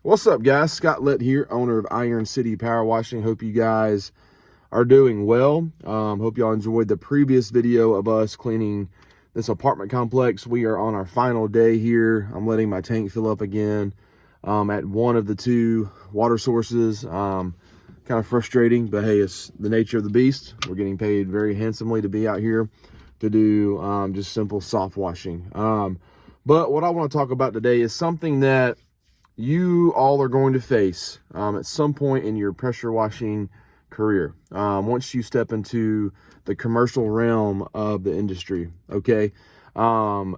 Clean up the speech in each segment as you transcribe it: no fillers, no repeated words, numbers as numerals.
What's up, guys? Scott Litt here, owner of Iron City Power Washing. Hope you guys are doing well. Hope y'all enjoyed the previous video of us cleaning this apartment complex. We are on our final day here. I'm letting my tank fill up again at one of the two water sources. Kind of frustrating, but hey, it's the nature of the beast. We're getting paid very handsomely to be out here to do just simple soft washing. But what I want to talk about today is something that you all are going to face at some point in your pressure washing career, once you step into the commercial realm of the industry. Okay,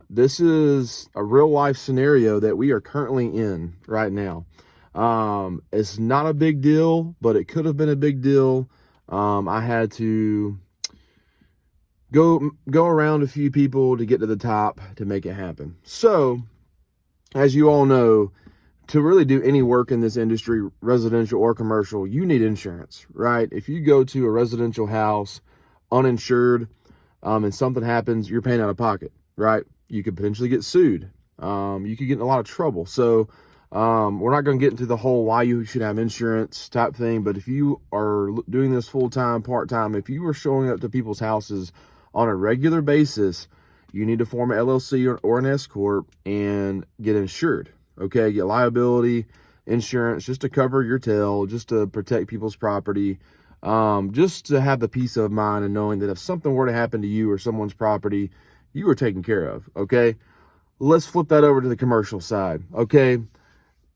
this is a real life scenario that we are currently in right now. It's not a big deal, but it could have been a big deal. I had to go around a few people to get to the top to make it happen. So, as you all know, to really do any work in this industry, residential or commercial, you need insurance, right? If you go to a residential house uninsured and something happens, you're paying out of pocket, right? You could potentially get sued. You could get in a lot of trouble. So we're not going to get into the whole why you should have insurance type thing, but if you are doing this full-time, part-time, if you are showing up to people's houses on a regular basis, you need to form an LLC or an S Corp and get insured. Okay, get liability insurance just to cover your tail, just to protect people's property, just to have the peace of mind and knowing that if something were to happen to you or someone's property, you are taken care of. Okay, let's flip that over to the commercial side. Okay,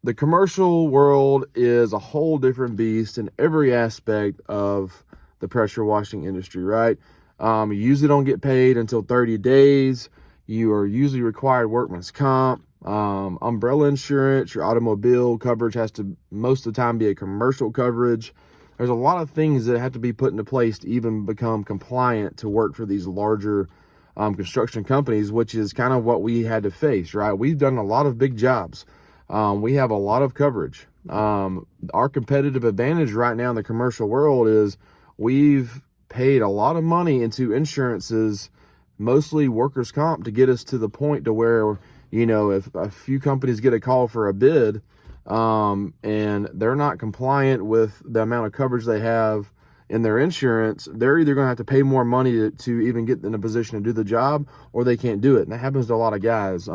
the commercial world is a whole different beast in every aspect of the pressure washing industry, right? You usually don't get paid until 30 days. You are usually required workman's comp. Umbrella insurance, your automobile coverage has to most of the time be a commercial coverage. There's a lot of things that have to be put into place to even become compliant to work for these larger construction companies, which is kind of what we had to face, right? We've done a lot of big jobs. We have a lot of coverage. Our competitive advantage right now in the commercial world is we've paid a lot of money into insurances, mostly workers' comp, to get us to the point to where, you know, if a few companies get a call for a bid and they're not compliant with the amount of coverage they have in their insurance, they're either going to have to pay more money to even get in a position to do the job, or they can't do it. And that happens to a lot of guys.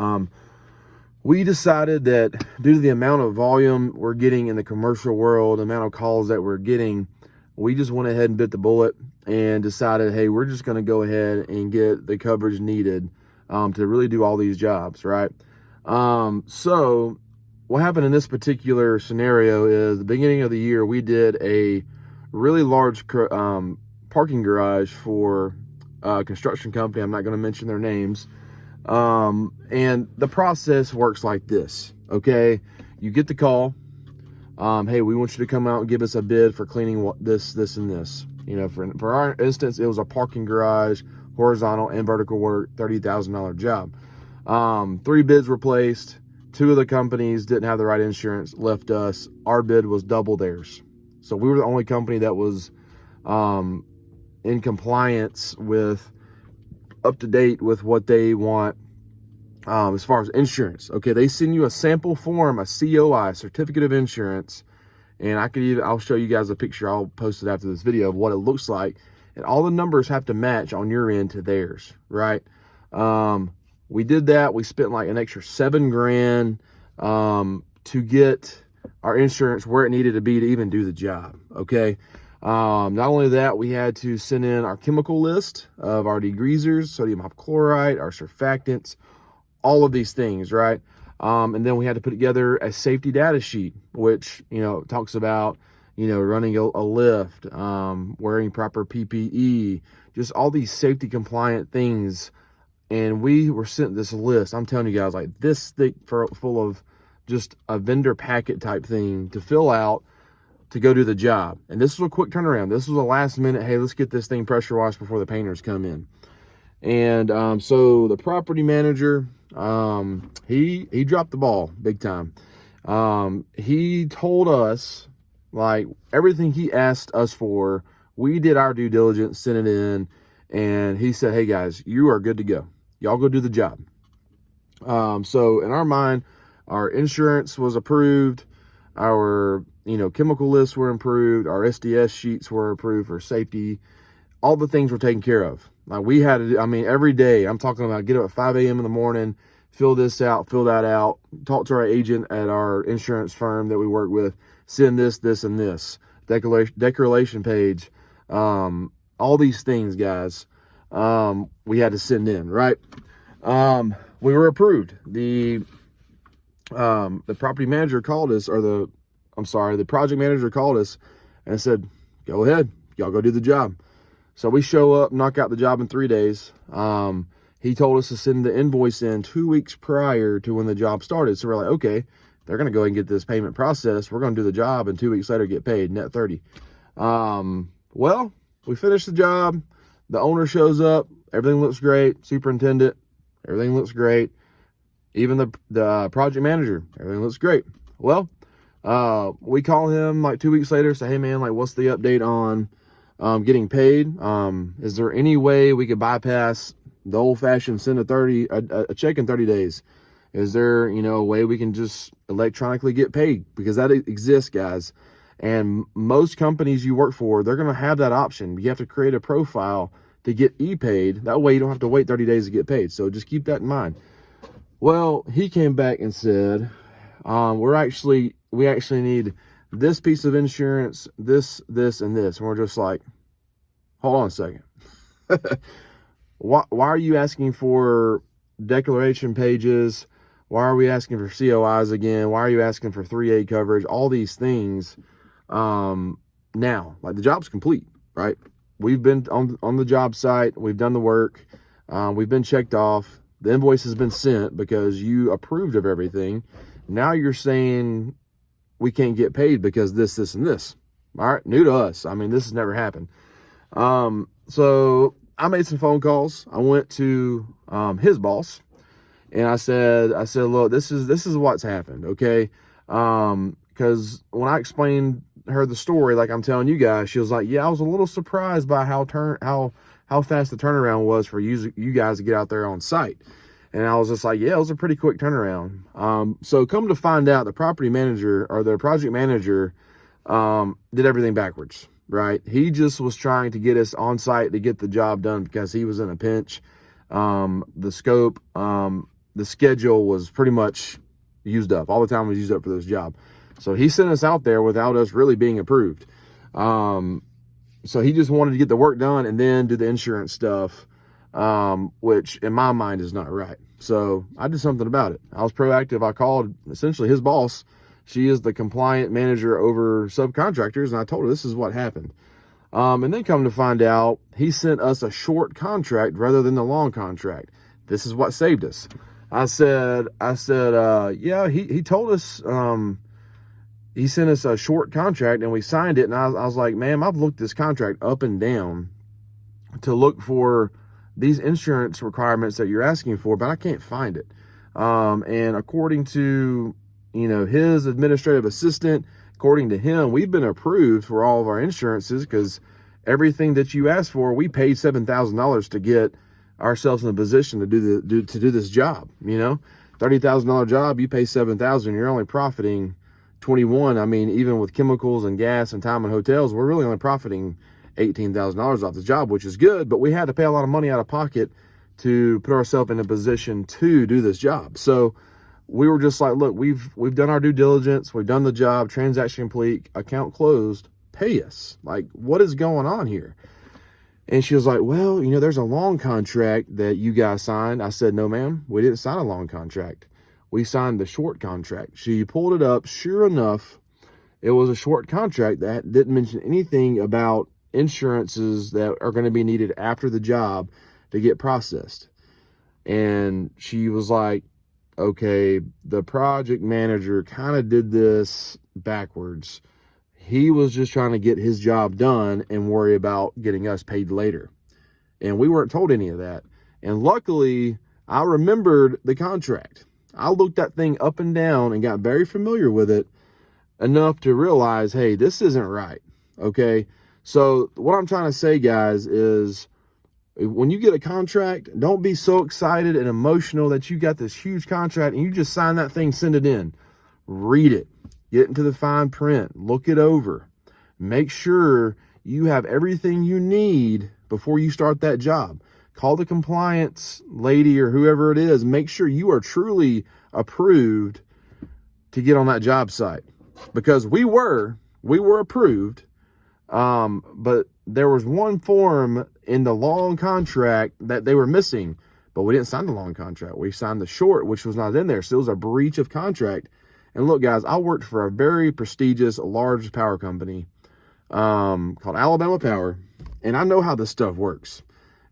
We decided that due to the amount of volume we're getting in the commercial world, the amount of calls that we're getting, we just went ahead and bit the bullet and decided, hey, we're just going to go ahead and get the coverage needed to really do all these jobs, right? So what happened in this particular scenario is the beginning of the year, we did a really large parking garage for a construction company. I'm not going to mention their names. And the process works like this, okay? You get the call. Hey, we want you to come out and give us a bid for cleaning this, and this. You know, for our instance, it was a parking garage, horizontal and vertical work, $30,000 job. 3 bids were placed. 2 of the companies didn't have the right insurance, left us. Our bid was double theirs. So we were the only company that was in compliance with, up to date with what they want as far as insurance. Okay, they send you a sample form, a COI, certificate of insurance, and I'll show you guys a picture. I'll post it after this video of what it looks like. And all the numbers have to match on your end to theirs, right? We did that. We spent like an extra $7 grand to get our insurance where it needed to be to even do the job, okay? Not only that, we had to send in our chemical list of our degreasers, sodium hypochlorite, our surfactants, all of these things, right? And then we had to put together a safety data sheet, which, you know, talks about, you know, running a lift, wearing proper PPE, just all these safety compliant things. And we were sent this list, I'm telling you guys, like this thick, full of just a vendor packet type thing to fill out to go do the job. And this was a quick turnaround. This was a last minute, hey, let's get this thing pressure washed before the painters come in. And so the property manager, he dropped the ball big time. He told us, like, everything he asked us for, we did our due diligence, sent it in, and he said, hey guys, you are good to go. Y'all go do the job. So in our mind, our insurance was approved. our, chemical lists were improved. Our SDS sheets were approved for safety. All the things were taken care of. Like we had to, every day, I'm talking about get up at 5 a.m. in the morning, fill this out, fill that out, talk to our agent at our insurance firm that we work with, send this, this, and this, declaration page, all these things, guys, we had to send in, right? We were approved. The property manager called us, the project manager called us and said, go ahead, y'all go do the job. So we show up, knock out the job in 3 days. He told us to send the invoice in 2 weeks prior to when the job started. So we're like, okay, they're going to go ahead and get this payment processed. We're going to do the job and 2 weeks later get paid net 30. Well, we finished the job. The owner shows up. Everything looks great. Superintendent, everything looks great. Even the project manager, everything looks great. Well, we call him like 2 weeks later, say, hey man, like what's the update on getting paid? Is there any way we could bypass the old fashioned send a check in 30 days? Is there, a way we can just electronically get paid? Because that exists, guys. And most companies you work for, they're going to have that option. You have to create a profile to get e-paid. That way you don't have to wait 30 days to get paid. So just keep that in mind. Well, he came back and said, we actually need this piece of insurance, this, and this. And we're just like, hold on a second. Why are you asking for declaration pages? Why are we asking for COIs again? Why are you asking for 3A coverage? All these things. Now, like the job's complete, right? We've been on the job site. We've done the work. We've been checked off. The invoice has been sent because you approved of everything. Now you're saying we can't get paid because this, and this. All right, new to us. This has never happened. So I made some phone calls. I went to his boss, and I said, look, this is what's happened, okay? Because when I explained her the story, like I'm telling you guys, she was like, yeah, I was a little surprised by how fast the turnaround was for you guys to get out there on site. And I was just like, yeah, it was a pretty quick turnaround. So come to find out, the property manager or the project manager did everything backwards, right? He just was trying to get us on site to get the job done because he was in a pinch. The scope, the schedule was pretty much used up. All the time was used up for this job. So he sent us out there without us really being approved. So he just wanted to get the work done and then do the insurance stuff, which in my mind is not right. So I did something about it. I was proactive. I called essentially his boss. She is the compliant manager over subcontractors. And I told her this is what happened. And then come to find out, he sent us a short contract rather than the long contract. This is what saved us. I said, yeah, he told us, he sent us a short contract and we signed it. And I was like, ma'am, I've looked this contract up and down to look for these insurance requirements that you're asking for, but I can't find it. And according to, his administrative assistant, according to him, we've been approved for all of our insurances because everything that you asked for, we paid $7,000 to get ourselves in a position to do this job. $30,000 job, you pay $7,000, you're only profiting 21. Even with chemicals and gas and time and hotels, we're really only profiting $18,000 off the job, which is good, but we had to pay a lot of money out of pocket to put ourselves in a position to do this job. So we were just like, look, we've done our due diligence, we've done the job, transaction complete, account closed, pay us. Like, what is going on here? And she was like, well, there's a long contract that you guys signed. I said, no, ma'am, we didn't sign a long contract. We signed the short contract. She pulled it up. Sure enough, it was a short contract that didn't mention anything about insurances that are going to be needed after the job to get processed. And she was like, okay, the project manager kind of did this backwards. He was just trying to get his job done and worry about getting us paid later. And we weren't told any of that. And luckily, I remembered the contract. I looked that thing up and down and got very familiar with it enough to realize, hey, this isn't right. Okay. So what I'm trying to say, guys, is when you get a contract, don't be so excited and emotional that you got this huge contract and you just sign that thing, send it in. Read it. Get into the fine print, look it over. Make sure you have everything you need before you start that job. Call the compliance lady or whoever it is. Make sure you are truly approved to get on that job site, because we were approved. But there was one form in the long contract that they were missing, but we didn't sign the long contract. We signed the short, which was not in there. So it was a breach of contract. And look, guys, I worked for a very prestigious, large power company called Alabama Power, and I know how this stuff works.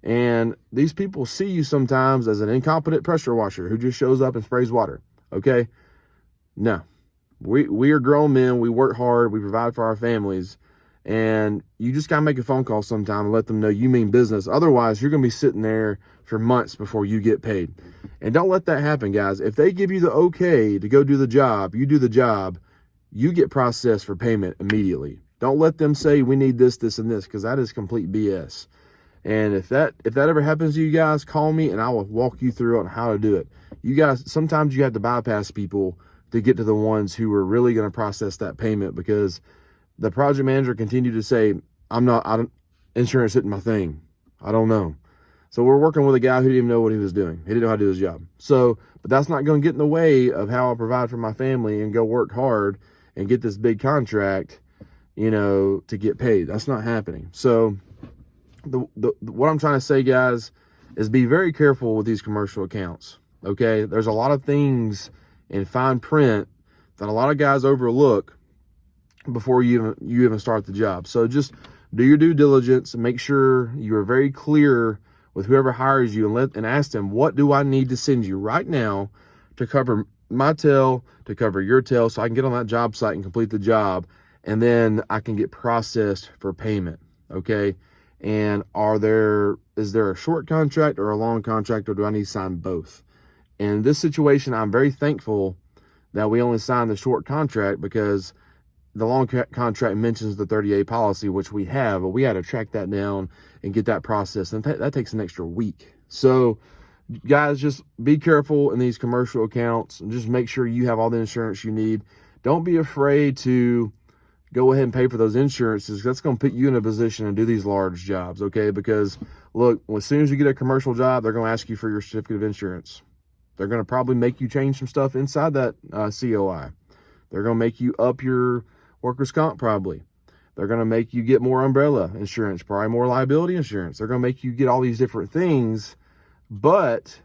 And these people see you sometimes as an incompetent pressure washer who just shows up and sprays water. Okay? No. We are grown men. We work hard. We provide for our families. And you just got to make a phone call sometime and let them know you mean business. Otherwise, you're going to be sitting there for months before you get paid. And don't let that happen, guys. If they give you the okay to go do the job, you do the job, you get processed for payment immediately. Don't let them say we need this, this, and this, because that is complete BS. And if that ever happens to you guys, call me and I will walk you through on how to do it. You guys, sometimes you have to bypass people to get to the ones who are really going to process that payment, because the project manager continued to say, insurance isn't my thing. I don't know. So we're working with a guy who didn't even know what he was doing. He didn't know how to do his job. So, but that's not going to get in the way of how I provide for my family and go work hard and get this big contract, to get paid. That's not happening. So what I'm trying to say, guys, is be very careful with these commercial accounts. Okay. There's a lot of things in fine print that a lot of guys overlook before you even start the job. So just do your due diligence and make sure you are very clear with whoever hires you, and ask them, what do I need to send you right now to cover my tail, to cover your tail, so I can get on that job site and complete the job, and then I can get processed for payment. Okay. And is there a short contract or a long contract, or do I need to sign both? In this situation, I'm very thankful that we only signed the short contract, because the long contract mentions the 30-day policy, which we have, but we had to track that down and get that processed. And that takes an extra week. So guys, just be careful in these commercial accounts and just make sure you have all the insurance you need. Don't be afraid to go ahead and pay for those insurances. That's going to put you in a position to do these large jobs. Okay. Because look, as soon as you get a commercial job, they're going to ask you for your certificate of insurance. They're going to probably make you change some stuff inside that COI. They're going to make you up your workers' comp probably. They're going to make you get more umbrella insurance, probably more liability insurance. They're going to make you get all these different things, but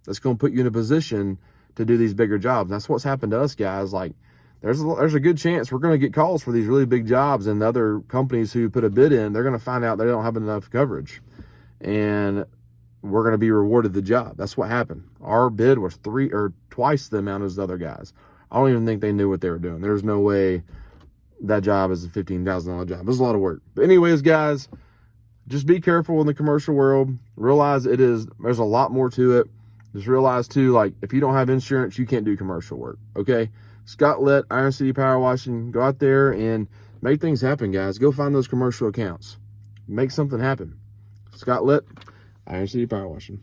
that's going to put you in a position to do these bigger jobs. That's what's happened to us, guys. Like, there's a good chance we're going to get calls for these really big jobs, and the other companies who put a bid in, they're going to find out they don't have enough coverage, and we're going to be rewarded the job. That's what happened. Our bid was twice the amount as the other guys. I don't even think they knew what they were doing. There's no way that job is a $15,000 job. It's a lot of work. But anyways, guys, just be careful in the commercial world. Realize there's a lot more to it. Just realize too, like, if you don't have insurance, you can't do commercial work. Okay. Scott Lett, Iron City Power Washing, go out there and make things happen, guys. Go find those commercial accounts. Make something happen. Scott Lett, Iron City Power Washing.